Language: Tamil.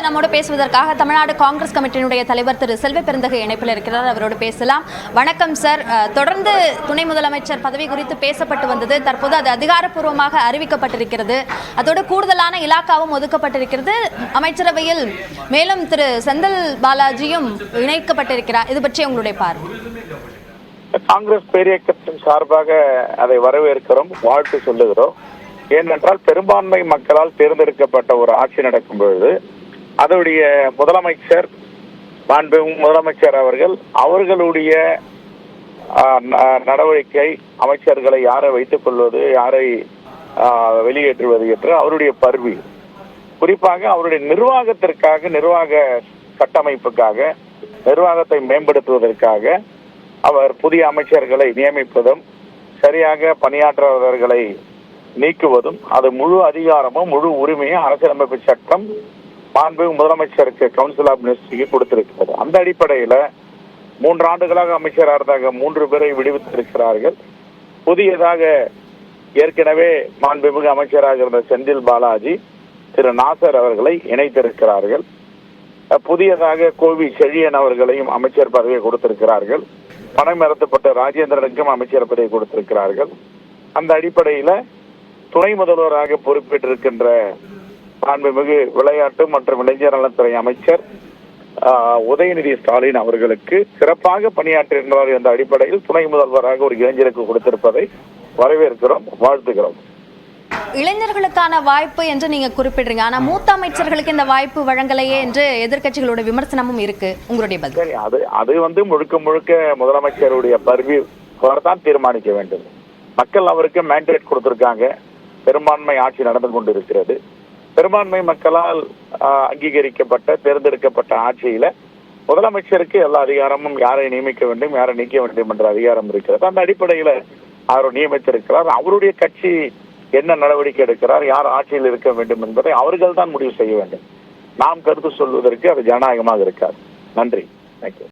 நம்மோடு பேசுவதற்காக தமிழ்நாடு காங்கிரஸ் கமிட்டியினுடைய தலைவர் திரு செல்வ பெருந்தகை இணைப்பில் இருக்கிறார். அவரோடு பேசலாம். வணக்கம் சார். தொடர்ந்து துணை முதலமைச்சர் பதவி குறித்து பேசப்பட்டு வந்தது. தற்போது அது அதிகாரப்பூர்வமாக அறிவிக்கப்பட்டிருக்கிறது. அதோடு கூடுதலான இலாக்காவும் ஒதுக்கப்பட்டிருக்கிறது. அமைச்சரவையில் மேலும் திரு செந்தில் பாலாஜியும் இணைக்கப்பட்டிருக்கிறார். இது பற்றி உங்களுடைய பார்வை? காங்கிரஸ் பேரியக்கத்தின் சார்பாக அதை வரவேற்கிறோம், வாழ்த்து சொல்லுகிறோம். ஏனென்றால் பெரும்பான்மை மக்களால் தேர்ந்தெடுக்கப்பட்ட ஒரு ஆட்சி நடக்கும் பொழுது அதனுடைய முதலமைச்சர் முதலமைச்சர் அவர்களுடைய நடவடிக்கை, அமைச்சர்களை யாரை வைத்துக் கொள்வது, யாரை வெளியேற்றுவது என்று அவருடைய பர்வி, குறிப்பாக அவருடைய நிர்வாகத்திற்காக, நிர்வாக கட்டமைப்புக்காக, நிர்வாகத்தை மேம்படுத்துவதற்காக அவர் புதிய அமைச்சர்களை நியமிப்பதும் சரியாக பணியாற்றுபவர்களை நீக்குவதும், அது முழு அதிகாரமும் முழு உரிமையும் அரசியலமைப்பு சட்டம் மாண்புமிகு முதலமைச்சருக்கு கவுன்சில் ஆஃப் மினிஸ்ட்ரிக்கு கொடுத்திருக்கிறது. அந்த அடிப்படையில் 3 ஆண்டுகளாக அமைச்சராக இருந்தாங்க 3 பேரை விடுவித்திருக்கிறார்கள். புதியதாக ஏற்கனவே மாண்புமிகு அமைச்சராக இருந்த செந்தில் பாலாஜி, திரு நாசர் அவர்களை இணைத்திருக்கிறார்கள். புதியதாக கோவி செழியன் அவர்களையும் அமைச்சர் பதவியை கொடுத்திருக்கிறார்கள். பணமரத்தப்பட்ட ராஜேந்திரனுக்கும் அமைச்சர் பதவி கொடுத்திருக்கிறார்கள். அந்த அடிப்படையில் துணை முதல்வராக பொறுப்பேற்றிருக்கின்ற மாண்புமிகு விளையாட்டு மற்றும் இளைஞர் நலத்துறை அமைச்சர் உதயநிதி ஸ்டாலின் அவர்களுக்கு சிறப்பாக பணியாற்றுகின்றார் என்ற அடிப்படையில் துணை முதல்வராக ஒரு இளைஞருக்கு கொடுத்திருப்பதை வரவேற்கிறோம், வாழ்த்துகிறோம். இளைஞர்களுக்கான வாய்ப்பு என்று நீங்க குறிப்பிடுறீங்க. ஆனா மூத்த அமைச்சர்களுக்கு இந்த வாய்ப்பு வழங்கலையே என்று எதிர்க்கட்சிகளோட விமர்சனமும் இருக்கு. உங்களுடைய பதில்? அது முழுக்க முழுக்க முதலமைச்சருடைய பர்வி தான் தீர்மானிக்க வேண்டும். மக்கள் அவருக்கு மேண்டேட் கொடுத்திருக்காங்க. பெரும்பான்மை ஆட்சி நடந்து கொண்டிருக்கிறது. பெரும்பான்மை மக்களால் அங்கீகரிக்கப்பட்ட தேர்ந்தெடுக்கப்பட்ட ஆட்சியில முதலமைச்சருக்கு எல்லா அதிகாரமும் யாரை நியமிக்க வேண்டும், யாரை நீக்க வேண்டும் என்ற அதிகாரம் இருக்கிறது. அந்த அடிப்படையில அவர் நியமித்திருக்கிறார். அவருடைய கட்சி என்ன நடவடிக்கை எடுக்கிறார், யார் ஆட்சியில் இருக்க வேண்டும் என்பதை அவர்கள் தான் முடிவு செய்ய வேண்டும். நாம் கருத்து சொல்வதற்கு அது ஜனநாயகமாக இருக்காது. நன்றி. தேங்க்யூ.